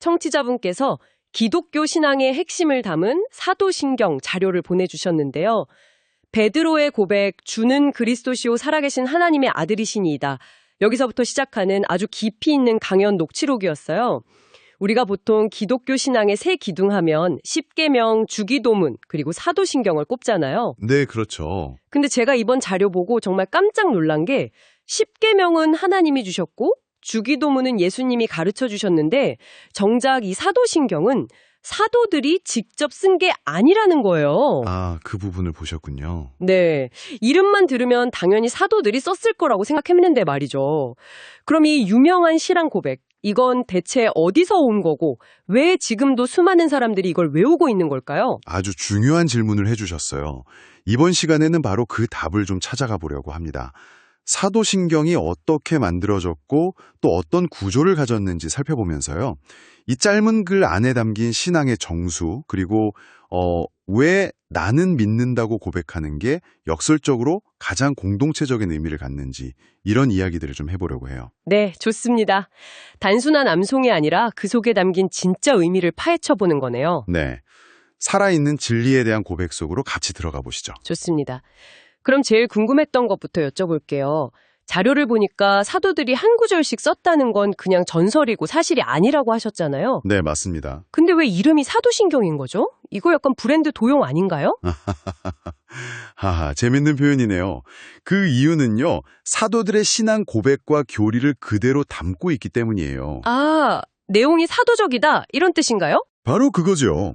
청취자분께서 기독교 신앙의 핵심을 담은 사도신경 자료를 보내주셨는데요. 베드로의 고백, 주는 그리스도시요 살아계신 하나님의 아들이시니이다. 여기서부터 시작하는 아주 깊이 있는 강연 녹취록이었어요. 우리가 보통 기독교 신앙의 세 기둥하면 십계명, 주기도문, 그리고 사도신경을 꼽잖아요. 네, 그렇죠. 근데 제가 이번 자료 보고 정말 깜짝 놀란 게 십계명은 하나님이 주셨고 주기도문은 예수님이 가르쳐 주셨는데 정작 이 사도신경은 사도들이 직접 쓴 게 아니라는 거예요. 아, 그 부분을 보셨군요. 네, 이름만 들으면 당연히 사도들이 썼을 거라고 생각했는데 말이죠. 그럼 이 유명한 신앙 고백, 이건 대체 어디서 온 거고 왜 지금도 수많은 사람들이 이걸 외우고 있는 걸까요? 아주 중요한 질문을 해주셨어요. 이번 시간에는 바로 그 답을 좀 찾아가 보려고 합니다. 사도신경이 어떻게 만들어졌고 또 어떤 구조를 가졌는지 살펴보면서요. 이 짧은 글 안에 담긴 신앙의 정수, 그리고 왜 나는 믿는다고 고백하는 게 역설적으로 가장 공동체적인 의미를 갖는지 이런 이야기들을 좀 해보려고 해요. 네, 좋습니다. 단순한 암송이 아니라 그 속에 담긴 진짜 의미를 파헤쳐보는 거네요. 네, 살아있는 진리에 대한 고백 속으로 같이 들어가 보시죠. 좋습니다. 그럼 제일 궁금했던 것부터 여쭤볼게요. 자료를 보니까 사도들이 한 구절씩 썼다는 건 그냥 전설이고 사실이 아니라고 하셨잖아요. 네, 맞습니다. 근데 왜 이름이 사도신경인 거죠? 이거 약간 브랜드 도용 아닌가요? 하하, 재밌는 표현이네요. 그 이유는요, 사도들의 신앙 고백과 교리를 그대로 담고 있기 때문이에요. 아, 내용이 사도적이다 이런 뜻인가요? 바로 그거죠.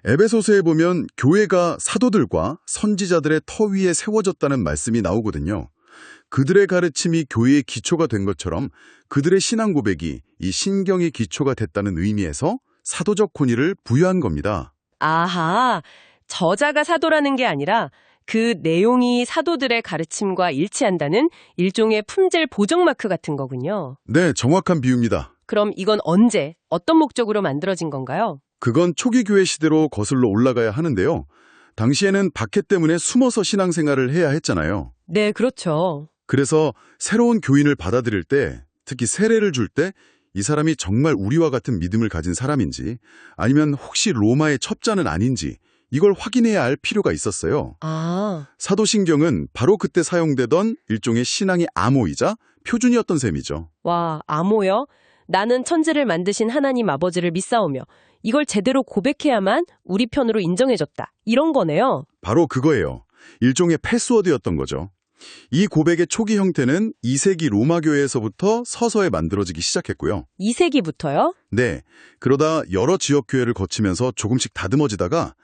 에베소서에 보면 교회가 사도들과 선지자들의 터 위에 세워졌다는 말씀이 나오거든요. 그들의 가르침이 교회의 기초가 된 것처럼 그들의 신앙 고백이 이 신경의 기초가 됐다는 의미에서 사도적 권위를 부여한 겁니다. 아하, 저자가 사도라는 게 아니라 그 내용이 사도들의 가르침과 일치한다는 일종의 품질 보정 마크 같은 거군요. 네, 정확한 비유입니다. 그럼 이건 언제, 어떤 목적으로 만들어진 건가요? 그건 초기 교회 시대로 거슬러 올라가야 하는데요. 당시에는 박해 때문에 숨어서 신앙생활을 해야 했잖아요. 네, 그렇죠. 그래서 새로운 교인을 받아들일 때, 특히 세례를 줄 때 이 사람이 정말 우리와 같은 믿음을 가진 사람인지 아니면 혹시 로마의 첩자는 아닌지 이걸 확인해야 할 필요가 있었어요. 아, 사도신경은 바로 그때 사용되던 일종의 신앙의 암호이자 표준이었던 셈이죠. 와, 암호요? 나는 천지를 만드신 하나님 아버지를 믿사오며 이걸 제대로 고백해야만 우리 편으로 인정해줬다. 이런 거네요. 바로 그거예요. 일종의 패스워드였던 거죠. 이 고백의 초기 형태는 2세기 로마 교회에서부터 서서히 만들어지기 시작했고요. 2세기부터요? 네, 그러다 여러 지역 교회를 거치면서 조금씩 다듬어지다가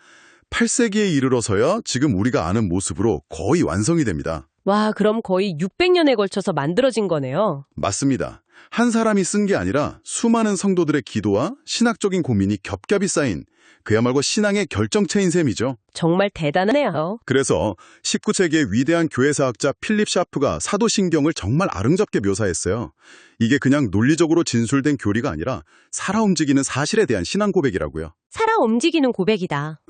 8세기에 이르러서야 지금 우리가 아는 모습으로 거의 완성이 됩니다. 와, 그럼 거의 600년에 걸쳐서 만들어진 거네요. 맞습니다. 한 사람이 쓴 게 아니라 수많은 성도들의 기도와 신학적인 고민이 겹겹이 쌓인 그야말로 신앙의 결정체인 셈이죠. 정말 대단하네요. 그래서 19세기의 위대한 교회사학자 필립 샤프가 사도신경을 정말 아름답게 묘사했어요. 이게 그냥 논리적으로 진술된 교리가 아니라 살아 움직이는 사실에 대한 신앙 고백이라고요. 살아 움직이는 고백이다.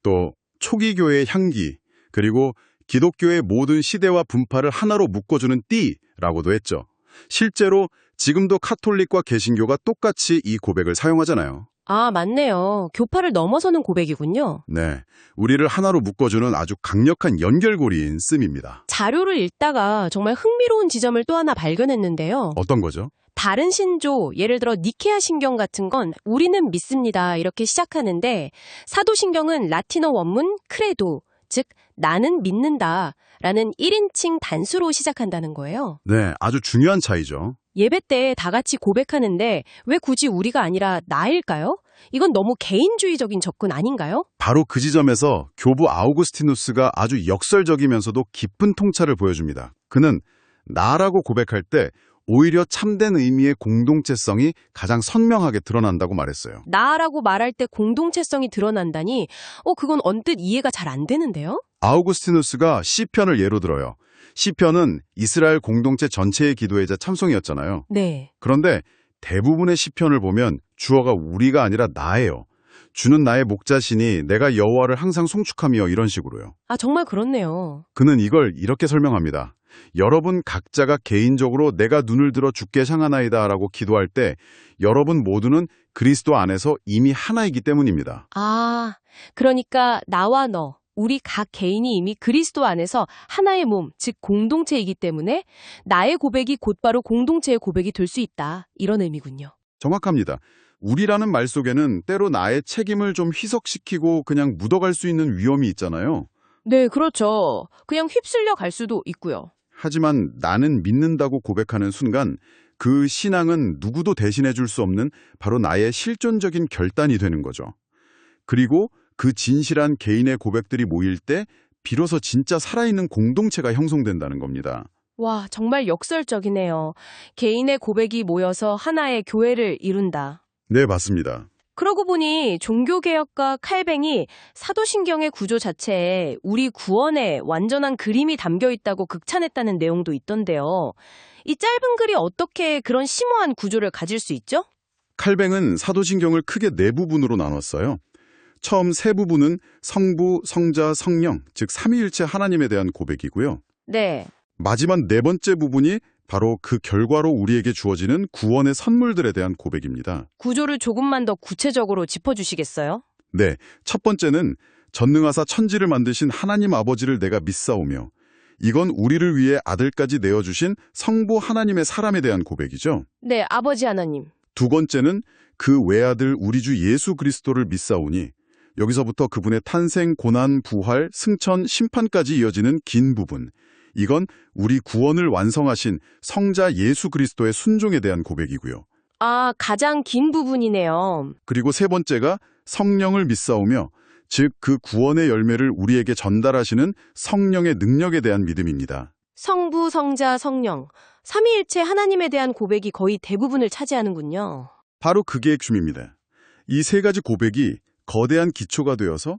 또 초기 교회의 향기, 그리고 기독교의 모든 시대와 분파를 하나로 묶어주는 띠라고도 했죠. 실제로 지금도 카톨릭과 개신교가 똑같이 이 고백을 사용하잖아요. 아, 맞네요. 교파를 넘어서는 고백이군요. 네, 우리를 하나로 묶어주는 아주 강력한 연결고리인 씀입니다. 자료를 읽다가 정말 흥미로운 지점을 또 하나 발견했는데요. 어떤 거죠? 다른 신조, 예를 들어 니케아 신경 같은 건 우리는 믿습니다 이렇게 시작하는데 사도신경은 라틴어 원문 크레도, 즉 나는 믿는다 라는 1인칭 단수로 시작한다는 거예요. 네, 아주 중요한 차이죠. 예배 때 다 같이 고백하는데 왜 굳이 우리가 아니라 나일까요? 이건 너무 개인주의적인 접근 아닌가요? 바로 그 지점에서 교부 아우구스티누스가 아주 역설적이면서도 깊은 통찰을 보여줍니다. 그는 나라고 고백할 때 오히려 참된 의미의 공동체성이 가장 선명하게 드러난다고 말했어요. 나라고 말할 때 공동체성이 드러난다니 그건 언뜻 이해가 잘 안 되는데요? 아우구스티누스가 시편을 예로 들어요. 시편은 이스라엘 공동체 전체의 기도이자 참송이었잖아요. 네. 그런데 대부분의 시편을 보면 주어가 우리가 아니라 나예요. 주는 나의 목자시니 내가 여호와를 항상 송축하며 이런 식으로요. 아, 정말 그렇네요. 그는 이걸 이렇게 설명합니다. 여러분 각자가 개인적으로 내가 눈을 들어 주께 향하나이다 라고 기도할 때 여러분 모두는 그리스도 안에서 이미 하나이기 때문입니다. 아, 그러니까 나와 너, 우리 각 개인이 이미 그리스도 안에서 하나의 몸, 즉 공동체이기 때문에 나의 고백이 곧바로 공동체의 고백이 될 수 있다. 이런 의미군요. 정확합니다. 우리라는 말 속에는 때로 나의 책임을 좀 희석시키고 그냥 묻어갈 수 있는 위험이 있잖아요. 네, 그렇죠. 그냥 휩쓸려 갈 수도 있고요. 하지만 나는 믿는다고 고백하는 순간 그 신앙은 누구도 대신해 줄 수 없는 바로 나의 실존적인 결단이 되는 거죠. 그리고 그 진실한 개인의 고백들이 모일 때 비로소 진짜 살아있는 공동체가 형성된다는 겁니다. 와, 정말 역설적이네요. 개인의 고백이 모여서 하나의 교회를 이룬다. 네, 맞습니다. 그러고 보니 종교개혁가 칼뱅이 사도신경의 구조 자체에 우리 구원의 완전한 그림이 담겨 있다고 극찬했다는 내용도 있던데요. 이 짧은 글이 어떻게 그런 심오한 구조를 가질 수 있죠? 칼뱅은 사도신경을 크게 네 부분으로 나눴어요. 처음 세 부분은 성부, 성자, 성령, 즉 삼위일체 하나님에 대한 고백이고요. 네. 마지막 네 번째 부분이 바로 그 결과로 우리에게 주어지는 구원의 선물들에 대한 고백입니다. 구조를 조금만 더 구체적으로 짚어주시겠어요? 네, 첫 번째는 전능하사 천지를 만드신 하나님 아버지를 내가 믿사오며 이건 우리를 위해 아들까지 내어주신 성부 하나님의 사람에 대한 고백이죠. 네, 아버지 하나님. 두 번째는 그 외아들 우리 주 예수 그리스도를 믿사오니 여기서부터 그분의 탄생, 고난, 부활, 승천, 심판까지 이어지는 긴 부분. 이건 우리 구원을 완성하신 성자 예수 그리스도의 순종에 대한 고백이고요. 아, 가장 긴 부분이네요. 그리고 세 번째가 성령을 믿사오며 즉 그 구원의 열매를 우리에게 전달하시는 성령의 능력에 대한 믿음입니다. 성부, 성자, 성령. 삼위일체 하나님에 대한 고백이 거의 대부분을 차지하는군요. 바로 그게 핵심입니다. 이 세 가지 고백이 거대한 기초가 되어서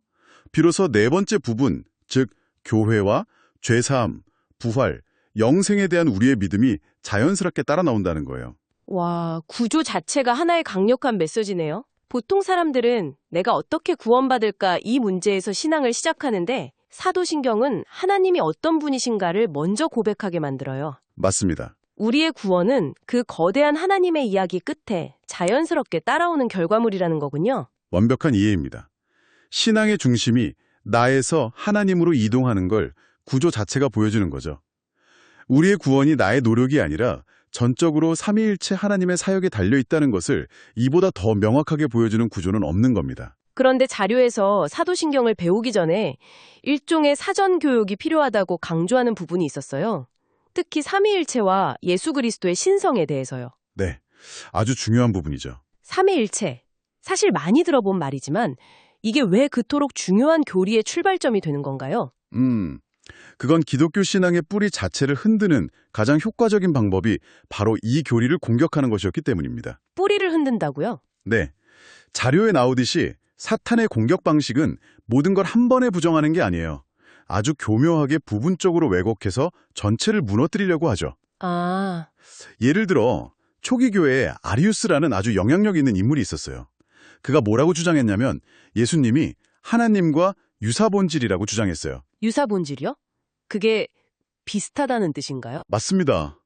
비로소 네 번째 부분, 즉 교회와 죄사함, 부활, 영생에 대한 우리의 믿음이 자연스럽게 따라 나온다는 거예요. 와, 구조 자체가 하나의 강력한 메시지네요. 보통 사람들은 내가 어떻게 구원받을까 이 문제에서 신앙을 시작하는데 사도신경은 하나님이 어떤 분이신가를 먼저 고백하게 만들어요. 맞습니다. 우리의 구원은 그 거대한 하나님의 이야기 끝에 자연스럽게 따라오는 결과물이라는 거군요. 완벽한 이해입니다. 신앙의 중심이 나에서 하나님으로 이동하는 걸 구조 자체가 보여주는 거죠. 우리의 구원이 나의 노력이 아니라 전적으로 삼위일체 하나님의 사역에 달려있다는 것을 이보다 더 명확하게 보여주는 구조는 없는 겁니다. 그런데 자료에서 사도신경을 배우기 전에 일종의 사전 교육이 필요하다고 강조하는 부분이 있었어요. 특히 삼위일체와 예수 그리스도의 신성에 대해서요. 네, 아주 중요한 부분이죠. 삼위일체. 사실 많이 들어본 말이지만 이게 왜 그토록 중요한 교리의 출발점이 되는 건가요? 그건 기독교 신앙의 뿌리 자체를 흔드는 가장 효과적인 방법이 바로 이 교리를 공격하는 것이었기 때문입니다. 뿌리를 흔든다고요? 네, 자료에 나오듯이 사탄의 공격 방식은 모든 걸 한 번에 부정하는 게 아니에요. 아주 교묘하게 부분적으로 왜곡해서 전체를 무너뜨리려고 하죠. 아, 예를 들어 초기 교회에 아리우스라는 아주 영향력 있는 인물이 있었어요. 그가 뭐라고 주장했냐면 예수님이 하나님과 유사본질이라고 주장했어요. 유사본질이요? 그게 비슷하다는 뜻인가요? 맞습니다.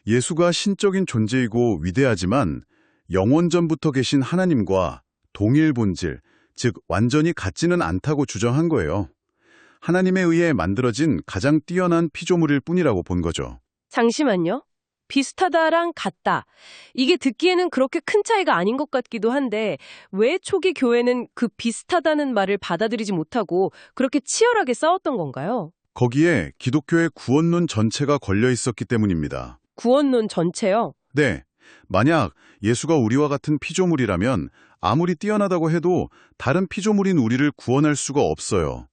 예수가 신적인 존재이고 위대하지만 영원전부터 계신 하나님과 동일 본질, 즉 완전히 같지는 않다고 주장한 거예요. 하나님에 의해 만들어진 가장 뛰어난 피조물일 뿐이라고 본 거죠. 잠시만요. 비슷하다랑 같다. 이게 듣기에는 그렇게 큰 차이가 아닌 것 같기도 한데 왜 초기 교회는 그 비슷하다는 말을 받아들이지 못하고 그렇게 치열하게 싸웠던 건가요? 거기에 기독교의 구원론 전체가 걸려 있었기 때문입니다. 구원론 전체요? 네, 만약 예수가 우리와 같은 피조물이라면 아무리 뛰어나다고 해도 다른 피조물인 우리를 구원할 수가 없어요.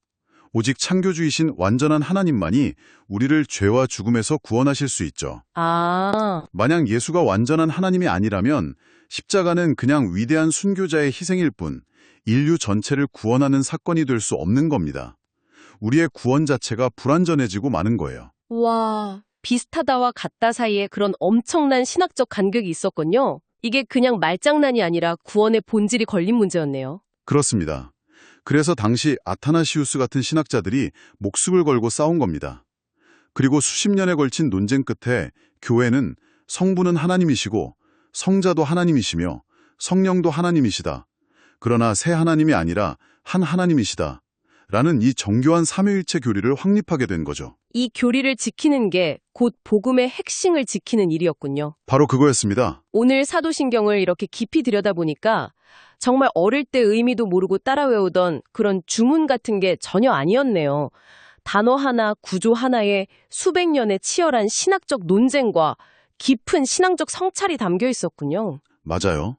오직 창조주이신 완전한 하나님만이 우리를 죄와 죽음에서 구원하실 수 있죠. 아, 만약 예수가 완전한 하나님이 아니라면 십자가는 그냥 위대한 순교자의 희생일 뿐 인류 전체를 구원하는 사건이 될 수 없는 겁니다. 우리의 구원 자체가 불완전해지고 마는 거예요. 와, 비슷하다와 같다 사이에 그런 엄청난 신학적 간격이 있었군요. 이게 그냥 말장난이 아니라 구원의 본질이 걸린 문제였네요. 그렇습니다. 그래서 당시 아타나시우스 같은 신학자들이 목숨을 걸고 싸운 겁니다. 그리고 수십 년에 걸친 논쟁 끝에 교회는 성부는 하나님이시고 성자도 하나님이시며 성령도 하나님이시다. 그러나 세 하나님이 아니라 한 하나님이시다. 라는 이 정교한 삼위일체 교리를 확립하게 된 거죠. 이 교리를 지키는 게 곧 복음의 핵심을 지키는 일이었군요. 바로 그거였습니다. 오늘 사도신경을 이렇게 깊이 들여다보니까 정말 어릴 때 의미도 모르고 따라 외우던 그런 주문 같은 게 전혀 아니었네요. 단어 하나, 구조 하나에 수백 년의 치열한 신학적 논쟁과 깊은 신앙적 성찰이 담겨 있었군요. 맞아요.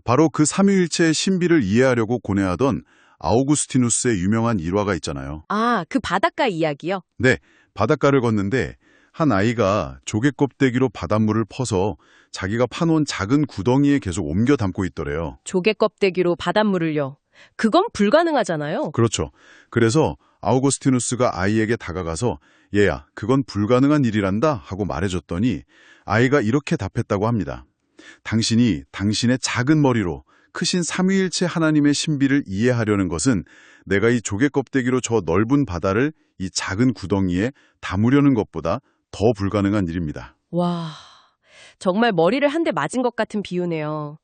바로 그 삼위일체의 신비를 이해하려고 고뇌하던 아우구스티누스의 유명한 일화가 있잖아요. 아, 그 바닷가 이야기요? 네, 바닷가를 걷는데 한 아이가 조개 껍데기로 바닷물을 퍼서 자기가 파놓은 작은 구덩이에 계속 옮겨 담고 있더래요. 조개 껍데기로 바닷물을요. 그건 불가능하잖아요. 그렇죠. 그래서 아우구스티누스가 아이에게 다가가서 얘야, 그건 불가능한 일이란다 하고 말해줬더니 아이가 이렇게 답했다고 합니다. 당신이 당신의 작은 머리로 크신 삼위일체 하나님의 신비를 이해하려는 것은 내가 이 조개 껍데기로 저 넓은 바다를 이 작은 구덩이에 담으려는 것보다 더 불가능한 일입니다. 와, 정말 머리를 한 대 맞은 것 같은 비유네요.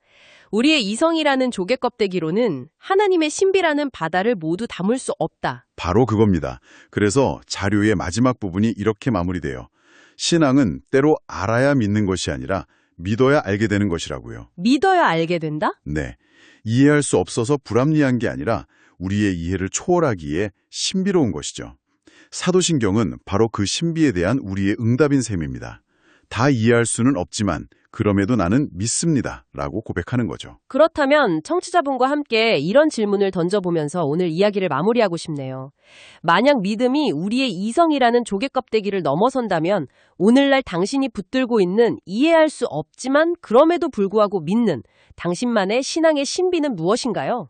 우리의 이성이라는 조개 껍데기로는 하나님의 신비라는 바다를 모두 담을 수 없다. 바로 그겁니다. 그래서 자료의 마지막 부분이 이렇게 마무리돼요. 신앙은 때로 알아야 믿는 것이 아니라 믿어야 알게 되는 것이라고요. 믿어야 알게 된다? 네. 이해할 수 없어서 불합리한 게 아니라 우리의 이해를 초월하기에 신비로운 것이죠. 사도신경은 바로 그 신비에 대한 우리의 응답인 셈입니다. 다 이해할 수는 없지만 그럼에도 나는 믿습니다. 라고 고백하는 거죠. 그렇다면 청취자분과 함께 이런 질문을 던져보면서 오늘 이야기를 마무리하고 싶네요. 만약 믿음이 우리의 이성이라는 조개 껍데기를 넘어선다면 오늘날 당신이 붙들고 있는 이해할 수 없지만 그럼에도 불구하고 믿는 당신만의 신앙의 신비는 무엇인가요?